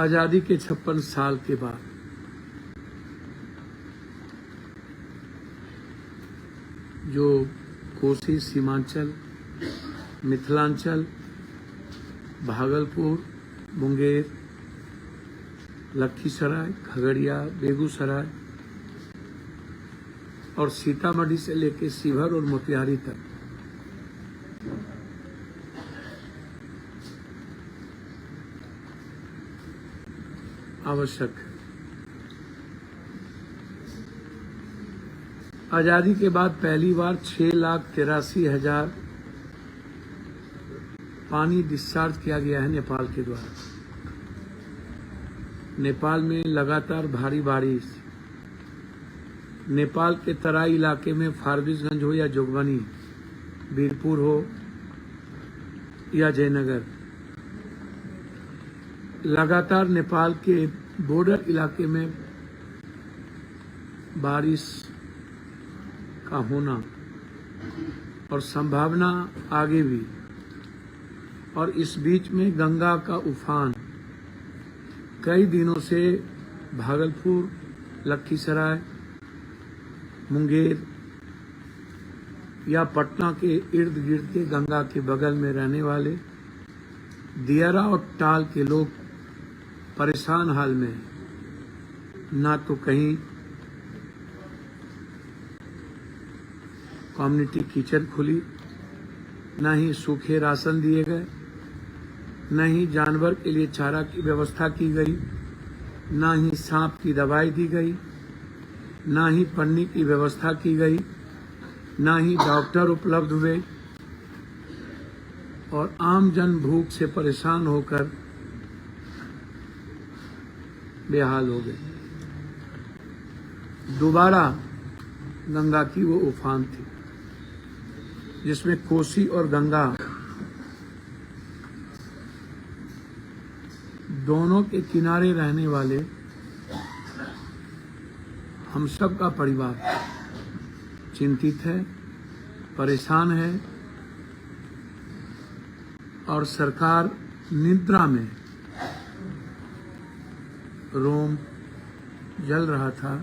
आजादी के 56 साल के बाद जो कोसी सीमांचल, मिथिलांचल, भागलपुर, मुंगेर, लखीसराय, खगड़िया, बेगूसराय और सीतामढ़ी से लेकर शिवहर और मोतिहारी तक आवश्यक है। आजादी के बाद पहली बार 6,83,000 पानी डिस्चार्ज किया गया है नेपाल के द्वारा। नेपाल में लगातार भारी बारिश, नेपाल के तराई इलाके में फारबिसगंज हो या जोगबनी, बीरपुर हो या जयनगर, लगातार नेपाल के बॉर्डर इलाके में बारिश का होना और संभावना आगे भी, और इस बीच में गंगा का उफान कई दिनों से भागलपुर, लखीसराय, मुंगेर या पटना के इर्द गिर्द के गंगा के बगल में रहने वाले दियारा और टाल के लोग परेशान हाल में हैं। ना तो कहीं कम्युनिटी किचन खुली, ना ही सूखे राशन दिए गए, न ही जानवर के लिए चारा की व्यवस्था की गई, ना ही सांप की दवाई दी गई, ना ही पन्नी की व्यवस्था की गई, ना ही डॉक्टर उपलब्ध हुए और आम जन भूख से परेशान होकर बेहाल हो गए। दोबारा गंगा की वो उफान थी जिसमें कोसी और गंगा दोनों के किनारे रहने वाले हम सब का परिवार चिंतित है, परेशान है और सरकार निद्रा में, रोम जल रहा था,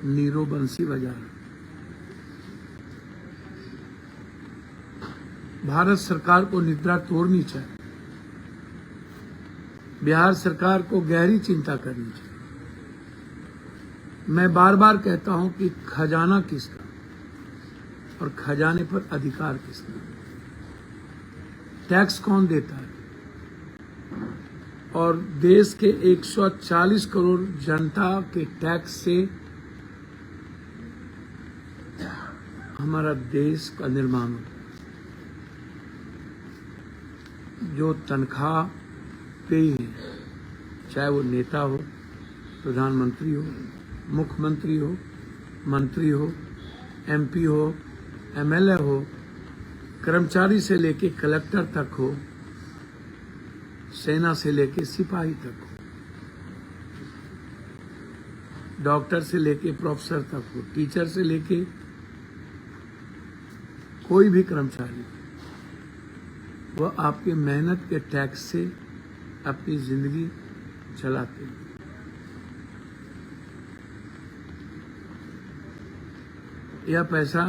नीरो बंसी बजा रहा। भारत सरकार को निद्रा तोड़नी चाहिए, बिहार सरकार को गहरी चिंता करनी चाहिए। मैं बार बार कहता हूं कि खजाना किसका और खजाने पर अधिकार किसका, टैक्स कौन देता है, और देश के 140 करोड़ जनता के टैक्स से हमारा देश का निर्माण होता है। जो तनख्वाह पे है, चाहे वो नेता हो, प्रधानमंत्री हो, मुख्यमंत्री हो, मंत्री हो, एमपी हो, एमएलए हो, कर्मचारी से लेके कलेक्टर तक हो, सेना से लेके सिपाही तक हो, डॉक्टर से लेके प्रोफेसर तक हो, टीचर से लेके कोई भी कर्मचारी, वह आपके मेहनत के टैक्स से अपनी जिंदगी चलाते हैं। यह पैसा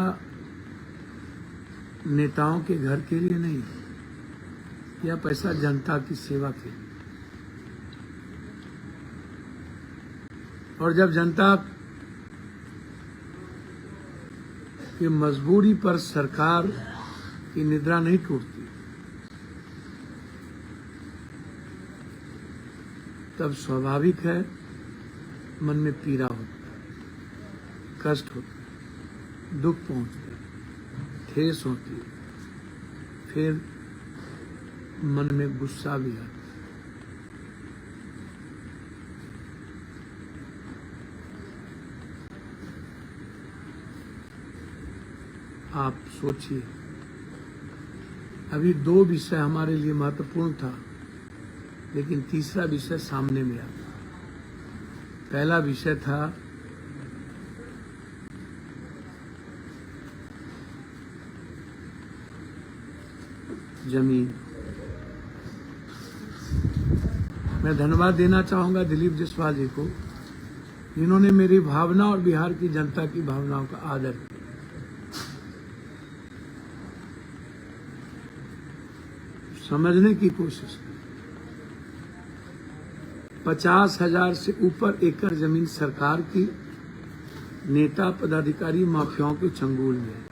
नेताओं के घर के लिए नहीं, यह पैसा जनता की सेवा के लिए। और जब जनता की मजबूरी पर सरकार की निद्रा नहीं टूटती, तब स्वाभाविक है मन में पीड़ा होती है, कष्ट होता है, दुख पहुंचता है, ठेस होती है, फिर मन में गुस्सा भी आता है। आप सोचिए, अभी 2 विषय हमारे लिए महत्वपूर्ण था, लेकिन तीसरा विषय सामने में आया। पहला विषय था जमीन, मैं धन्यवाद देना चाहूंगा दिलीप जायसवाल जी को, जिन्होंने मेरी भावना और बिहार की जनता की भावनाओं का आदर किया। समझने की कोशिश की। 50,000 से ऊपर एकड़ जमीन सरकार की, नेता पदाधिकारी माफियाओं के चंगुल में।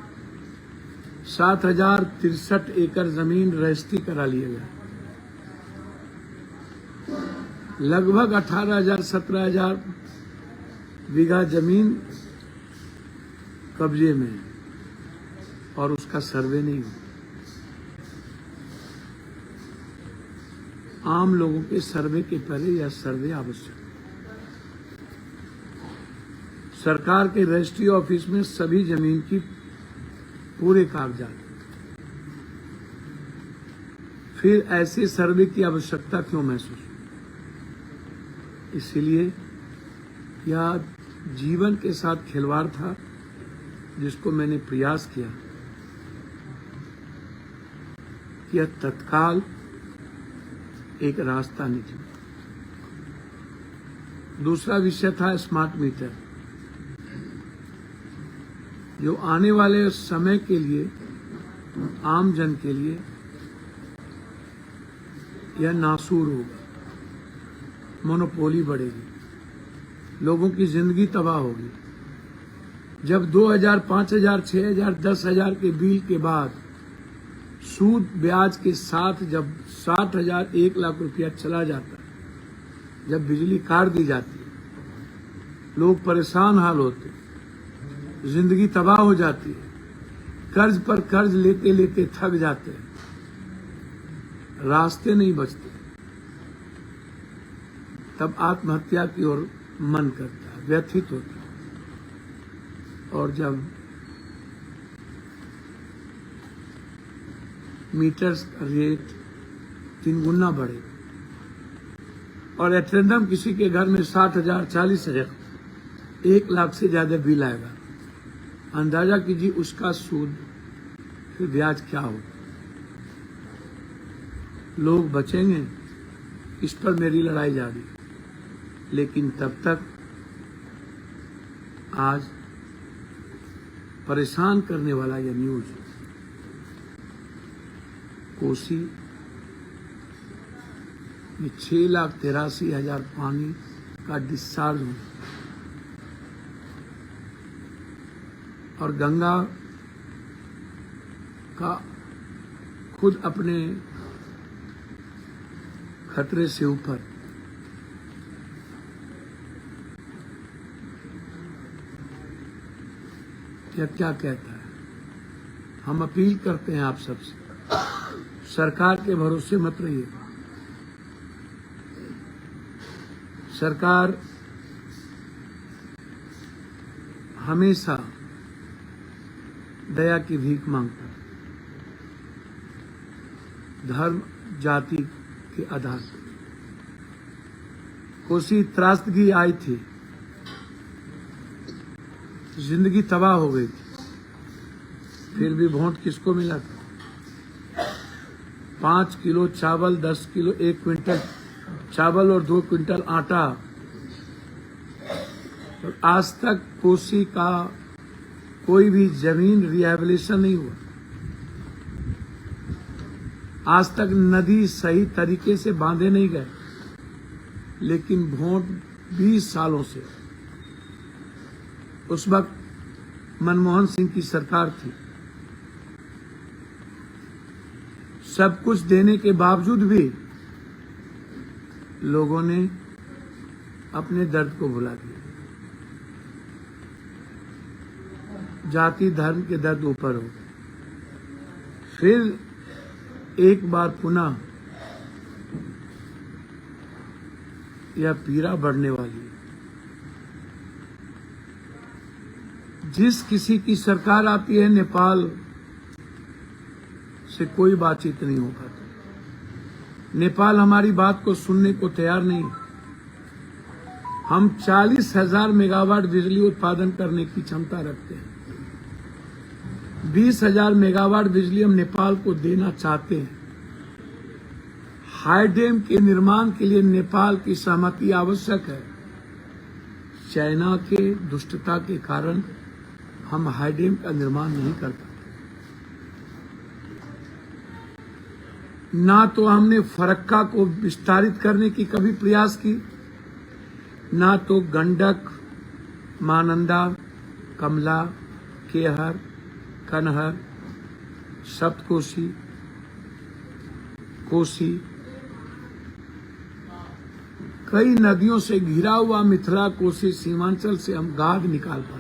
7,063 एकड़ जमीन रजिस्ट्री करा लिया गया। लगभग 18,000-17,000 बीघा जमीन कब्जे में है और उसका सर्वे नहीं हुआ। आम लोगों के सर्वे के पहले यह सर्वे आवश्यक। सरकार के रजिस्ट्री ऑफिस में सभी जमीन की पूरे कागजात, फिर ऐसे सर्वे की आवश्यकता क्यों महसूस? इसीलिए यह जीवन के साथ खिलवाड़ था, जिसको मैंने प्रयास किया कि यह तत्काल एक रास्ता निकले। दूसरा विषय था स्मार्ट मीटर, जो आने वाले समय के लिए आम जन के लिए यह नासूर होगा। मोनोपोली बढ़ेगी, लोगों की जिंदगी तबाह होगी। जब 2,000, 5,000, 6,000, 10,000 के बिल के बाद सूद ब्याज के साथ जब 60,000, 1 लाख रुपया चला जाता है, जब बिजली काट दी जाती है, लोग परेशान हाल होते, जिंदगी तबाह हो जाती है, कर्ज पर कर्ज लेते लेते थक जाते हैं, रास्ते नहीं बचते, तब आत्महत्या की ओर मन करता है, व्यथित होता है। और जब मीटर्स का रेट 3 गुना बढ़े और एटेंडम किसी के घर में 60,000, 40,000, 1 लाख से ज्यादा बिल आएगा, अंदाजा कीजिए उसका सूद फिर ब्याज क्या होगा। लोग बचेंगे, इस पर मेरी लड़ाई जारी है। लेकिन तब तक आज परेशान करने वाला यह न्यूज, कोसी में 6,83,000 पानी का डिस्चार्ज हुआ और गंगा का खुद अपने खतरे से ऊपर। यह क्या कहता है? हम अपील करते हैं आप सबसे, सरकार के भरोसे मत रहिए। सरकार हमेशा दया की भीख मांगता है, धर्म जाति के आधार पर। कोसी त्रासदी आई थी, जिंदगी तबाह हो गई थी, फिर भी वोट किसको मिला था? 5 किलो चावल, 10 किलो, 1 क्विंटल चावल और 2 क्विंटल आटा। और आज तक कोसी का कोई भी जमीन रिहेबिलिटेशन नहीं हुआ। आज तक नदी सही तरीके से बांधे नहीं गए। लेकिन वोट 20 सालों से, उस वक्त मनमोहन सिंह की सरकार थी, सब कुछ देने के बावजूद भी लोगों ने अपने दर्द को भुला दिया। जाति धर्म के दर्द ऊपर हो गए। फिर एक बार पुनः यह पीड़ा बढ़ने वाली है। जिस किसी की सरकार आती है, नेपाल से कोई बातचीत नहीं हो पाती। नेपाल हमारी बात को सुनने को तैयार नहीं। हम 40,000 मेगावाट बिजली उत्पादन करने की क्षमता रखते हैं। 20,000 मेगावाट बिजली हम नेपाल को देना चाहते हैं। हाई डैम के निर्माण के लिए नेपाल की सहमति आवश्यक है। चाइना के दुष्टता के कारण हम हाई डैम का निर्माण नहीं कर पाते। ना तो हमने फरक्का को विस्तारित करने की कभी प्रयास की, ना तो गंडक, महानंदा, कमला, केहर, कनहर, सप्तकोशी, कोसी, कई नदियों से घिरा हुआ मिथिला कोसी सीमांचल से हम गाद निकाल पाए।